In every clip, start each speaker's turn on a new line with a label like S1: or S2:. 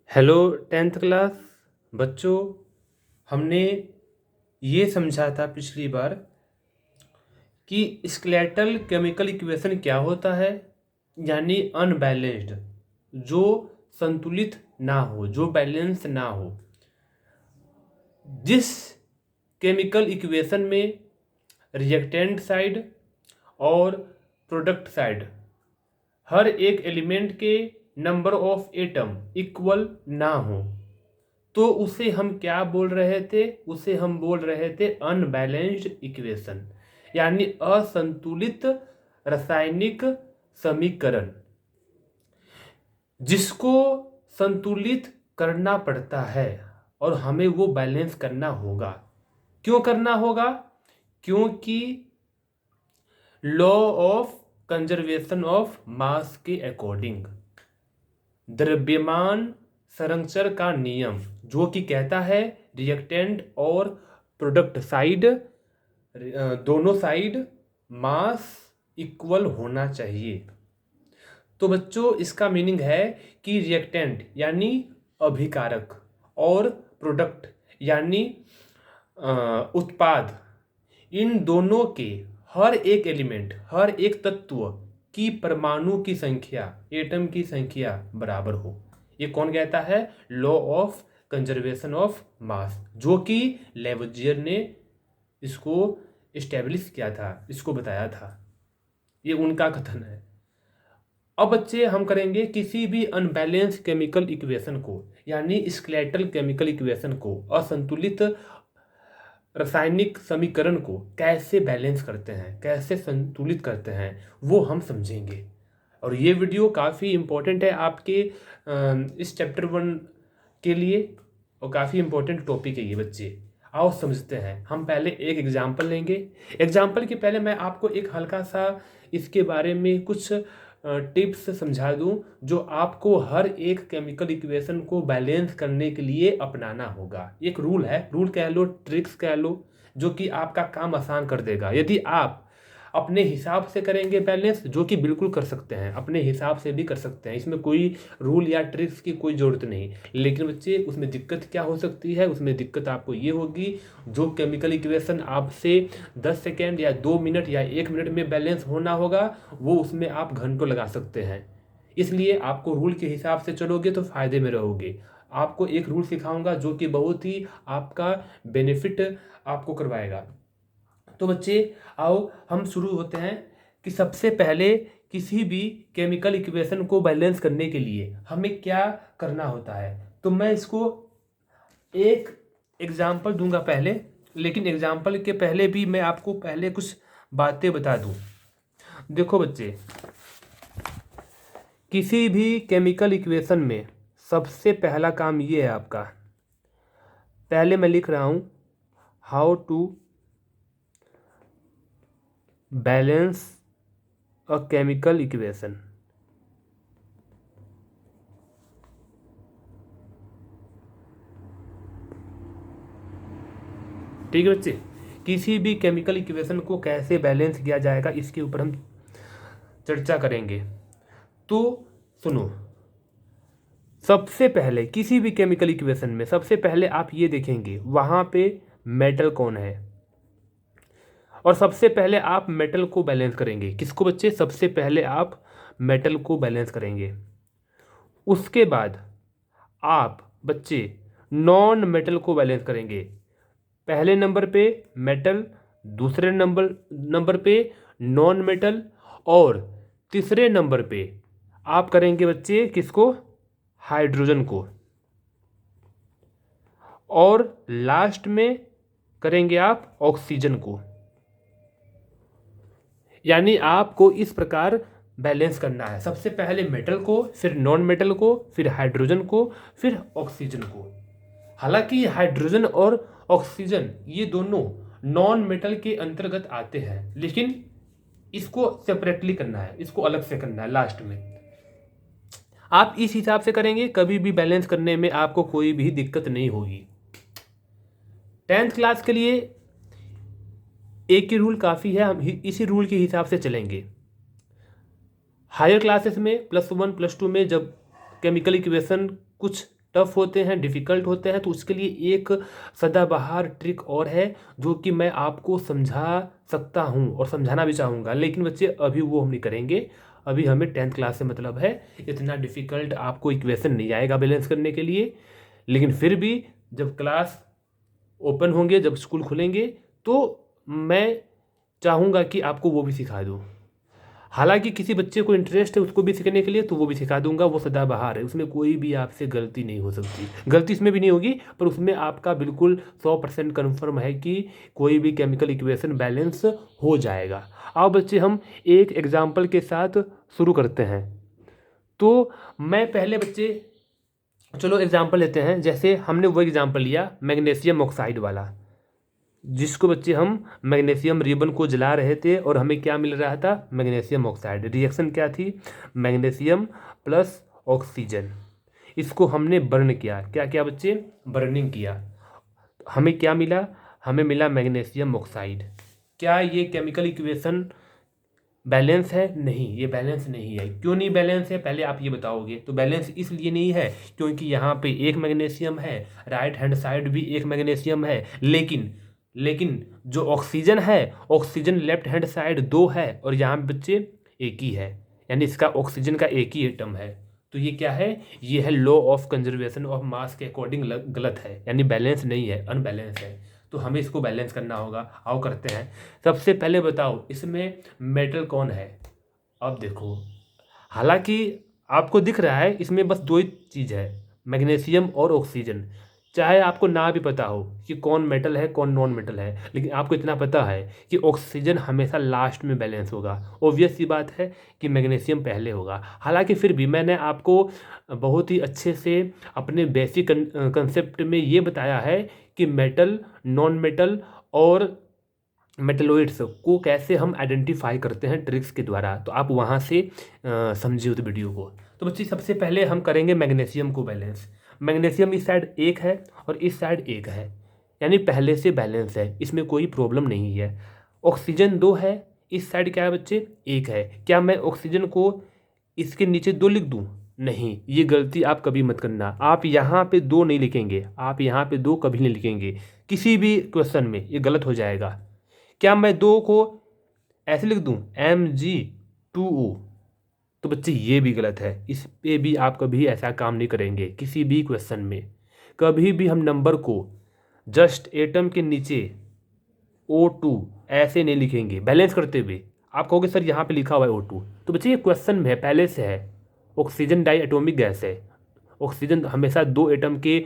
S1: Hello tenth class बच्चों। हमने ये समझा था पिछली बार कि स्केलेटल केमिकल इक्वेशन क्या होता है, यानी अनबैलेंस्ड, जो संतुलित ना हो, जो बैलेंस ना हो। जिस केमिकल इक्वेशन में रिएक्टेंट साइड और प्रोडक्ट साइड हर एक एलिमेंट के नंबर ऑफ एटम इक्वल ना हो, तो उसे हम क्या बोल रहे थे? उसे हम बोल रहे थे अनबैलेंस्ड इक्वेशन, यानी असंतुलित रासायनिक समीकरण, जिसको संतुलित करना पड़ता है और हमें वो बैलेंस करना होगा। क्यों करना होगा? क्योंकि law of conservation of mass के अकॉर्डिंग, द्रव्यमान संरक्षण का नियम, जो कि कहता है रिएक्टेंट और प्रोडक्ट साइड, दोनों साइड मास इक्वल होना चाहिए। तो बच्चों, इसका मीनिंग है कि रिएक्टेंट यानी अभिकारक और प्रोडक्ट यानी उत्पाद, इन दोनों के हर एक एलिमेंट, हर एक तत्व की परमाणु की संख्या, एटम की संख्या बराबर हो। ये कौन कहता है? Law of conservation of mass, जो कि लेवोजियर ने इसको इस्टेब्लिश किया था, इसको बताया था। ये उनका कथन है। अब बच्चे, हम करेंगे किसी भी अनबैलेंस केमिकल इक्वेशन को, यानी स्केलेटल केमिकल इक्वेशन को, असंतुलित रासायनिक समीकरण को कैसे बैलेंस करते हैं, कैसे संतुलित करते हैं, वो हम समझेंगे। और ये वीडियो काफ़ी इम्पोर्टेंट है आपके इस चैप्टर 1 के लिए, और काफ़ी इम्पोर्टेंट टॉपिक है ये बच्चे। आओ समझते हैं। हम पहले एक एग्जाम्पल लेंगे। एग्जाम्पल के पहले मैं आपको एक हल्का सा इसके बारे में कुछ टिप्स समझा दूं, जो आपको हर एक केमिकल इक्वेशन को बैलेंस करने के लिए अपनाना होगा। एक रूल है, रूल कह लो, ट्रिक्स कह लो, जो कि आपका काम आसान कर देगा। यदि आप अपने हिसाब से करेंगे बैलेंस, जो कि बिल्कुल कर सकते हैं, अपने हिसाब से भी कर सकते हैं, इसमें कोई रूल या ट्रिक्स की कोई ज़रूरत नहीं। लेकिन बच्चे, उसमें दिक्कत क्या हो सकती है? उसमें दिक्कत आपको ये होगी, जो केमिकल इक्वेशन आपसे 10 सेकेंड या 2 मिनट या 1 मिनट में बैलेंस होना होगा, वो उसमें आप घंटों लगा सकते हैं। इसलिए आपको रूल के हिसाब से चलोगे तो फ़ायदे में रहोगे। आपको एक रूल सिखाऊंगा जो कि बहुत ही आपका बेनिफिट आपको करवाएगा। तो बच्चे, आओ हम शुरू होते हैं कि सबसे पहले किसी भी केमिकल इक्वेशन को बैलेंस करने के लिए हमें क्या करना होता है। तो मैं इसको एक एग्जाम्पल दूंगा पहले, लेकिन एग्जाम्पल के पहले भी मैं आपको पहले कुछ बातें बता दूं। देखो बच्चे, किसी भी केमिकल इक्वेशन में सबसे पहला काम ये है आपका, पहले मैं लिख रहा हूं how to balance a chemical equation. ठीक है बच्चे, किसी भी केमिकल इक्वेशन को कैसे बैलेंस किया जाएगा, इसके ऊपर हम चर्चा करेंगे। तो सुनो, सबसे पहले किसी भी केमिकल इक्वेशन में सबसे पहले आप ये देखेंगे वहां पे मेटल कौन है, और सबसे पहले आप मेटल को बैलेंस करेंगे। किसको बच्चे? सबसे पहले आप मेटल को बैलेंस करेंगे। उसके बाद आप बच्चे नॉन मेटल को बैलेंस करेंगे। पहले नंबर पे मेटल, दूसरे नंबर पे नॉन मेटल, और तीसरे नंबर पे आप करेंगे बच्चे किसको? हाइड्रोजन को। और लास्ट में करेंगे आप ऑक्सीजन को। यानी आपको इस प्रकार बैलेंस करना है, सबसे पहले मेटल को, फिर नॉन मेटल को, फिर हाइड्रोजन को, फिर ऑक्सीजन को। हालांकि हाइड्रोजन और ऑक्सीजन ये दोनों नॉन मेटल के अंतर्गत आते हैं, लेकिन इसको सेपरेटली करना है, इसको अलग से करना है लास्ट में। आप इस हिसाब से करेंगे, कभी भी बैलेंस करने में आपको कोई भी दिक्कत नहीं होगी। 10th क्लास के लिए एक ही रूल काफ़ी है, हम इसी रूल के हिसाब से चलेंगे। हायर क्लासेस में +1 +2 में जब केमिकल इक्वेशन कुछ टफ होते हैं, डिफ़िकल्ट होते हैं, तो उसके लिए एक सदाबहार ट्रिक और है जो कि मैं आपको समझा सकता हूँ और समझाना भी चाहूँगा, लेकिन बच्चे अभी वो हम नहीं करेंगे। अभी हमें 10th क्लास से मतलब है, इतना डिफ़िकल्ट आपको इक्वेशन नहीं आएगा बैलेंस करने के लिए। लेकिन फिर भी जब क्लास ओपन होंगे, जब स्कूल खुलेंगे, तो मैं चाहूँगा कि आपको वो भी सिखा दूँ। हालांकि किसी बच्चे को इंटरेस्ट है उसको भी सीखने के लिए, तो वो भी सिखा दूंगा, वो सदाबहार है, उसमें कोई भी आपसे गलती नहीं हो सकती। गलती इसमें भी नहीं होगी, पर उसमें आपका बिल्कुल 100% कन्फर्म है कि कोई भी केमिकल इक्वेशन बैलेंस हो जाएगा। आओ बच्चे हम एक एग्जाम्पल के साथ शुरू करते हैं। तो मैं पहले बच्चे चलो एग्जाम्पल लेते हैं। जैसे हमने वो एग्जाम्पल लिया मैग्नीशियम ऑक्साइड वाला, जिसको बच्चे हम मैग्नीशियम रिबन को जला रहे थे और हमें क्या मिल रहा था, मैग्नीशियम ऑक्साइड। रिएक्शन क्या थी, मैग्नीशियम प्लस ऑक्सीजन। इसको हमने बर्न किया, क्या क्या बच्चे, बर्निंग किया। हमें क्या मिला, हमें मिला मैग्नीशियम ऑक्साइड। क्या ये केमिकल इक्वेशन बैलेंस है? नहीं, ये बैलेंस नहीं है। क्यों नहीं बैलेंस है, पहले आप ये बताओगे। तो बैलेंस इसलिए नहीं है क्योंकि यहाँ पे एक मैग्नीशियम है, राइट हैंड साइड भी एक मैग्नीशियम है, लेकिन जो ऑक्सीजन है, ऑक्सीजन लेफ्ट हैंड साइड 2 है और यहाँ पे बच्चे एक ही है, यानी इसका ऑक्सीजन का एक ही एटम है। तो ये क्या है, ये है law of conservation of mass के अकॉर्डिंग गलत है, यानी बैलेंस नहीं है, अनबैलेंस है। तो हमें इसको बैलेंस करना होगा। आओ करते हैं। सबसे पहले बताओ इसमें मेटल कौन है। अब देखो, हालांकि आपको दिख रहा है इसमें बस दो ही चीज़ है, मैग्नीशियम और ऑक्सीजन। चाहे आपको ना भी पता हो कि कौन मेटल है कौन नॉन मेटल है, लेकिन आपको इतना पता है कि ऑक्सीजन हमेशा लास्ट में बैलेंस होगा। ऑब्वियस सी बात है कि मैग्नीशियम पहले होगा। हालांकि फिर भी मैंने आपको बहुत ही अच्छे से अपने बेसिक कंसेप्ट में ये बताया है कि मेटल, नॉन मेटल और मेटलॉइड्स को कैसे हम आइडेंटिफाई करते हैं ट्रिक्स के द्वारा। तो आप वहाँ से समझिए उस वीडियो को। तो बच्चे सबसे पहले हम करेंगे मैग्नीशियम को बैलेंस। मैग्नीशियम इस साइड एक है और इस साइड एक है, यानी पहले से बैलेंस है, इसमें कोई प्रॉब्लम नहीं है। ऑक्सीजन 2 है, इस साइड क्या है बच्चे, एक है। क्या मैं ऑक्सीजन को इसके नीचे 2 लिख दूँ? नहीं, ये गलती आप कभी मत करना। आप यहाँ पे 2 नहीं लिखेंगे, आप यहाँ पे 2 कभी नहीं लिखेंगे किसी भी क्वेश्चन में, ये गलत हो जाएगा। क्या मैं 2 को ऐसे लिख दूं, Mg2O? तो बच्चे ये भी गलत है, इस पे भी आप कभी ऐसा काम नहीं करेंगे किसी भी क्वेश्चन में। कभी भी हम नंबर को जस्ट एटम के नीचे O2 ऐसे नहीं लिखेंगे बैलेंस करते हुए। आप कहोगे सर यहाँ पे लिखा हुआ है O2, तो बच्चे ये क्वेश्चन में है, पहले से है। ऑक्सीजन डाई एटॉमिक गैस है, ऑक्सीजन हमेशा 2 एटम के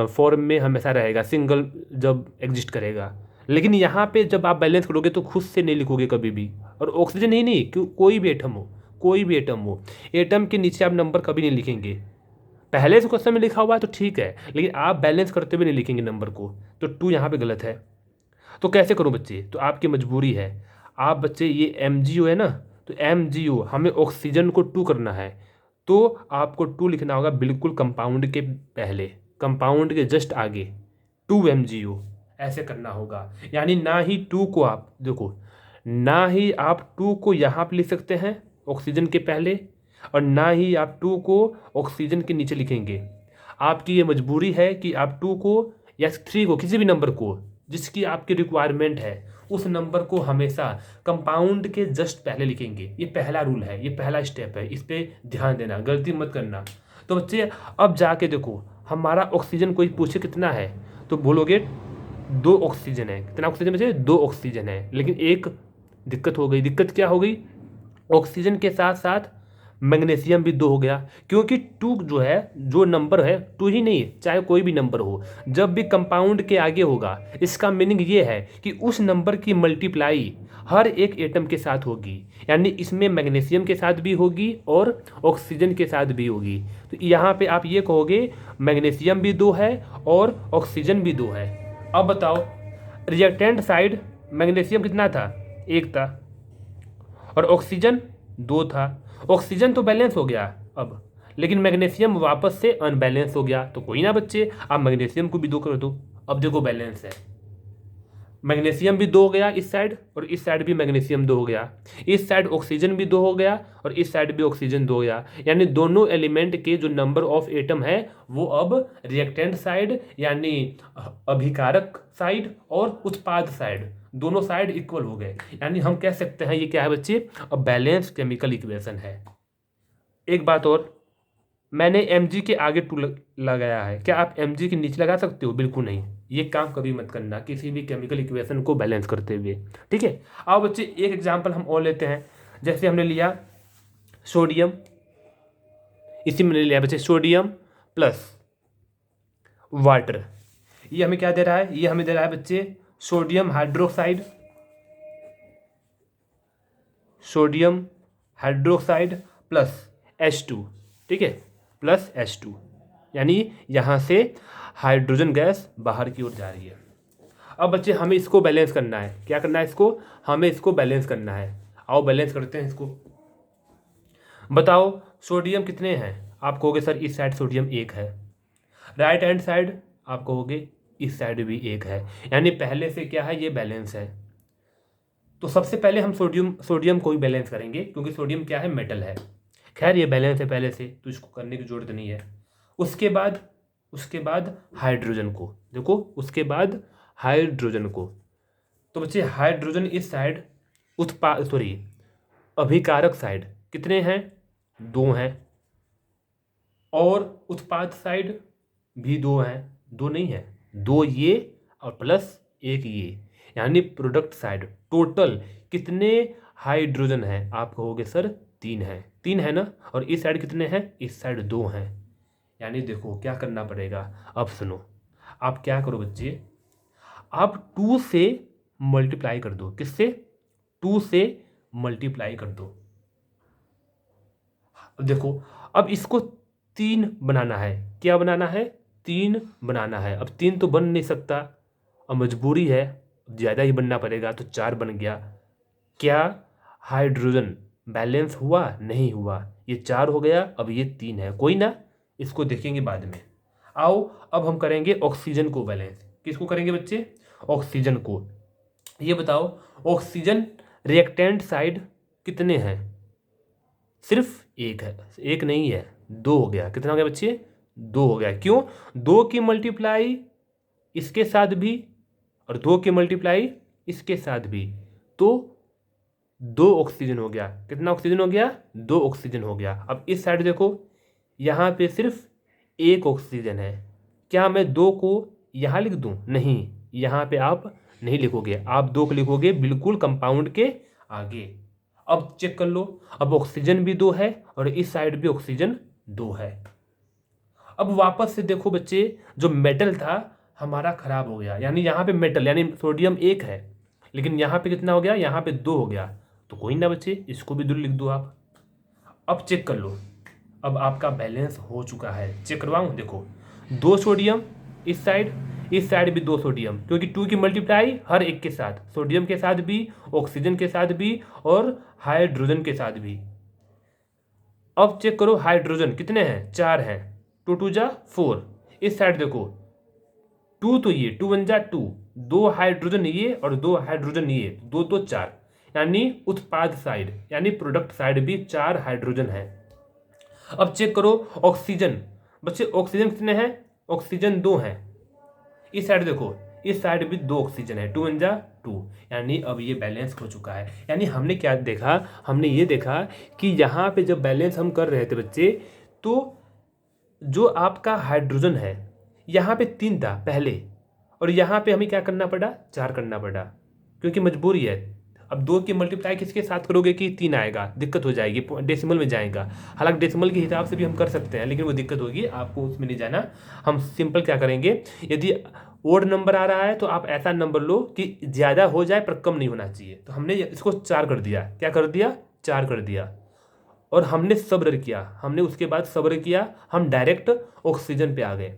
S1: फॉर्म में हमेशा रहेगा, सिंगल जब एग्जिस्ट करेगा। लेकिन यहाँ पे जब आप बैलेंस करोगे तो खुद से नहीं लिखोगे कभी भी। और ऑक्सीजन ही नहीं, क्यों, कोई भी एटम हो, कोई भी एटम हो, एटम के नीचे आप नंबर कभी नहीं लिखेंगे। पहले से क्वेश्चन में लिखा हुआ है तो ठीक है, लेकिन आप बैलेंस करते हुए नहीं लिखेंगे नंबर को। तो 2 यहाँ पे गलत है। तो कैसे करूँ बच्चे, तो आपकी मजबूरी है। आप बच्चे ये MgO है ना, तो MgO हमें ऑक्सीजन को 2 करना है, तो आपको 2 लिखना होगा बिल्कुल कंपाउंड के पहले, कंपाउंड के जस्ट आगे 2 MgO ऐसे करना होगा। यानी ना ही 2 को आप देखो, ना ही आप 2 को यहाँ पे लिख सकते हैं ऑक्सीजन के पहले, और ना ही आप 2 को ऑक्सीजन के नीचे लिखेंगे। आपकी ये मजबूरी है कि आप 2 को या 3 को, किसी भी नंबर को जिसकी आपकी रिक्वायरमेंट है, उस नंबर को हमेशा कंपाउंड के जस्ट पहले लिखेंगे। ये पहला रूल है, ये पहला स्टेप है, इस पर ध्यान देना, गलती मत करना। तो बच्चे अब जाके देखो, हमारा ऑक्सीजन कोई पूछे कितना है तो बोलोगे 2 ऑक्सीजन है। कितना ऑक्सीजन बचे, 2 ऑक्सीजन है। लेकिन एक दिक्कत हो गई। दिक्कत क्या हो गई, ऑक्सीजन के साथ साथ मैग्नीशियम भी 2 हो गया, क्योंकि 2 जो है, जो नंबर है 2 ही नहीं, चाहे कोई भी नंबर हो, जब भी कंपाउंड के आगे होगा, इसका मीनिंग ये है कि उस नंबर की मल्टीप्लाई हर एक एटम के साथ होगी। यानी इसमें मैग्नीशियम के साथ भी होगी और ऑक्सीजन के साथ भी होगी। तो यहाँ पे आप ये कहोगे मैग्नीशियम भी 2 है और ऑक्सीजन भी 2 है। अब बताओ, रिएक्टेंट साइड मैग्नीशियम कितना था, 1 था, और ऑक्सीजन 2 था। ऑक्सीजन तो बैलेंस हो गया अब, लेकिन मैग्नीशियम वापस से अनबैलेंस हो गया। तो कोई ना बच्चे, आप मैग्नीशियम को भी 2 कर दो, अब देखो बैलेंस है। मैग्नीशियम भी 2 हो गया इस साइड, और इस साइड भी मैग्नीशियम 2 हो गया, इस साइड ऑक्सीजन भी 2 हो गया, और इस साइड भी ऑक्सीजन 2 हो गया। यानी दोनों एलिमेंट के जो नंबर ऑफ एटम है वो अब रिएक्टेंट साइड यानी अभिकारक साइड और उत्पाद साइड, दोनों साइड इक्वल हो गए। यानी हम कह सकते हैं ये क्या है बच्चे, अब बैलेंस केमिकल इक्वेशन है। एक बात और, मैंने mg के आगे 2 लगाया है, क्या आप mg के नीचे लगा सकते हो? बिल्कुल नहीं, ये काम कभी मत करना किसी भी केमिकल इक्वेशन को बैलेंस करते हुए, ठीक है। आओ बच्चे एक एग्जांपल हम और लेते हैं। जैसे हमने लिया सोडियम, इसी में ले लिया बच्चे सोडियम प्लस वाटर, ये हमें क्या दे रहा है, ये हमें दे रहा है बच्चे sodium hydroxide, sodium hydroxide plus H2, ठीक है, प्लस H2, यानी यहाँ से हाइड्रोजन गैस बाहर की ओर जा रही है। अब बच्चे हमें इसको बैलेंस करना है, क्या करना है इसको, हमें इसको बैलेंस करना है। आओ बैलेंस करते हैं इसको। बताओ सोडियम कितने हैं, आप कहोगे सर इस साइड सोडियम 1 है, राइट हैंड साइड आप कहोगे इस साइड भी 1 है, यानी पहले से क्या है, ये बैलेंस है। तो सबसे पहले हम सोडियम को ही बैलेंस करेंगे, क्योंकि सोडियम क्या है, मेटल है। खैर ये बैलेंस है पहले से, तो इसको करने की जरूरत नहीं है। उसके बाद हाइड्रोजन को देखो, उसके बाद हाइड्रोजन को, तो बच्चे हाइड्रोजन इस साइड अभिकारक साइड कितने हैं, 2 हैं, और उत्पाद साइड भी 2 हैं, 2 नहीं है, 2 ये और प्लस 1 ये, यानी प्रोडक्ट साइड टोटल कितने हाइड्रोजन हैं, आप कहोगे सर 3 है, 3 है ना, और इस साइड कितने हैं, इस साइड 2 हैं। यानी देखो क्या करना पड़ेगा, अब सुनो, आप क्या करो बच्चे, आप 2 से मल्टीप्लाई कर दो, किससे, 2 से मल्टीप्लाई कर दो। अब देखो, अब इसको 3 बनाना है, क्या बनाना है, 3 बनाना है। अब 3 तो बन नहीं सकता, अब मजबूरी है, ज़्यादा ही बनना पड़ेगा, तो 4 बन गया। क्या हाइड्रोजन बैलेंस हुआ, नहीं हुआ, ये 4 हो गया, अब ये 3 है, कोई ना, इसको देखेंगे बाद में। आओ अब हम करेंगे ऑक्सीजन को बैलेंस, किसको करेंगे बच्चे, ऑक्सीजन को। ये बताओ ऑक्सीजन रिएक्टेंट साइड कितने हैं, सिर्फ 1 है, 1 नहीं है, 2 हो गया, कितना हो गया बच्चे, 2 हो गया। क्यों, 2 की मल्टीप्लाई इसके साथ भी और 2 की मल्टीप्लाई इसके साथ भी, तो 2 ऑक्सीजन हो गया, कितना ऑक्सीजन हो गया, 2 ऑक्सीजन हो गया। अब इस साइड देखो, यहाँ पे सिर्फ 1 ऑक्सीजन है, क्या मैं 2 को यहाँ लिख दूँ, नहीं, यहाँ पे आप नहीं लिखोगे, आप 2 को लिखोगे बिल्कुल कंपाउंड के आगे। अब चेक कर लो, अब ऑक्सीजन भी 2 है और इस साइड भी ऑक्सीजन 2 है। अब वापस से देखो बच्चे, जो मेटल था हमारा खराब हो गया, यानी यहाँ पे मेटल यानी सोडियम 1 है, लेकिन यहाँ पे कितना हो गया, यहाँ पे 2 हो गया, तो कोई ना बच्चे, इसको भी 2 लिख दो आप। अब चेक कर लो, अब आपका बैलेंस हो चुका है, चेक करवाऊँ, देखो 2 सोडियम इस साइड भी 2 सोडियम, क्योंकि 2 की मल्टीप्लाई हर एक के साथ, सोडियम के साथ भी, ऑक्सीजन के साथ भी और हाइड्रोजन के साथ भी। अब चेक करो हाइड्रोजन कितने हैं, 4 हैं, 2 2 जा 4, इस साइड देखो 2 तो ये 2 1 जा 2, 2 हाइड्रोजन ये और 2 हाइड्रोजन ये, 2 तो 4, यानी उत्पाद साइड यानी प्रोडक्ट साइड भी 4 हाइड्रोजन है। अब चेक करो ऑक्सीजन, बच्चे ऑक्सीजन कितने हैं, ऑक्सीजन 2 हैं, इस साइड देखो, इस साइड भी 2 ऑक्सीजन है, 2 1 जा 2, यानी अब ये बैलेंस हो चुका है। यानी हमने क्या देखा, हमने ये देखा कि यहाँ पे जब बैलेंस हम कर रहे थे बच्चे, तो जो आपका हाइड्रोजन है यहाँ पे 3 था पहले, और यहाँ पे हमें क्या करना पड़ा, 4 करना पड़ा, क्योंकि मजबूरी है। अब 2 की मल्टीप्लाई किसके साथ करोगे कि 3 आएगा, दिक्कत हो जाएगी, डेसिमल में जाएगा। हालांकि डेसिमल के हिसाब से भी हम कर सकते हैं, लेकिन वो दिक्कत होगी, आपको उसमें नहीं जाना। हम सिंपल क्या करेंगे, यदि ओड नंबर आ रहा है तो आप ऐसा नंबर लो कि ज़्यादा हो जाए पर कम नहीं होना चाहिए। तो हमने इसको 4 कर दिया, क्या कर दिया, 4 कर दिया, और हमने सब्र किया, हमने उसके बाद सब्र किया, हम डायरेक्ट ऑक्सीजन पे आ गए।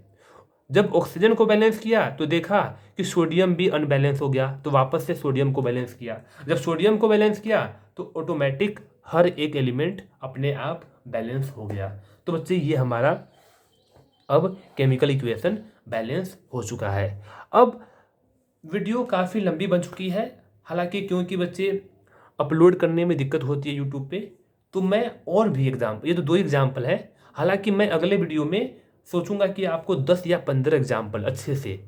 S1: जब ऑक्सीजन को बैलेंस किया तो देखा कि सोडियम भी अनबैलेंस हो गया, तो वापस से सोडियम को बैलेंस किया। जब सोडियम को बैलेंस किया तो ऑटोमेटिक हर एक एलिमेंट अपने आप बैलेंस हो गया। तो बच्चे ये हमारा अब केमिकल इक्वेशन बैलेंस हो चुका है। अब वीडियो काफ़ी लंबी बन चुकी है, हालांकि क्योंकि बच्चे अपलोड करने में दिक्कत होती है यूट्यूब पे, तो मैं और भी एग्जाम्पल, ये तो 2 एग्जाम्पल है, हालांकि मैं अगले वीडियो में सोचूंगा कि आपको 10 या 15 एग्जाम्पल अच्छे से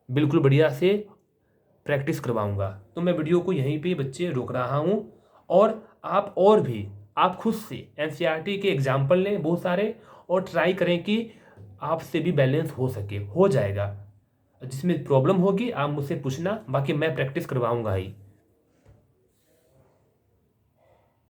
S1: बिल्कुल बढ़िया से प्रैक्टिस करवाऊंगा। तो मैं वीडियो को यहीं पे बच्चे रोक रहा हूँ, और भी आप खुद से एनसीईआरटी के एग्जाम्पल लें बहुत सारे, और ट्राई करें कि आपसे भी बैलेंस हो सके, हो जाएगा। जिसमें प्रॉब्लम होगी आप मुझसे पूछना, बाकी मैं प्रैक्टिस करवाऊंगा ही।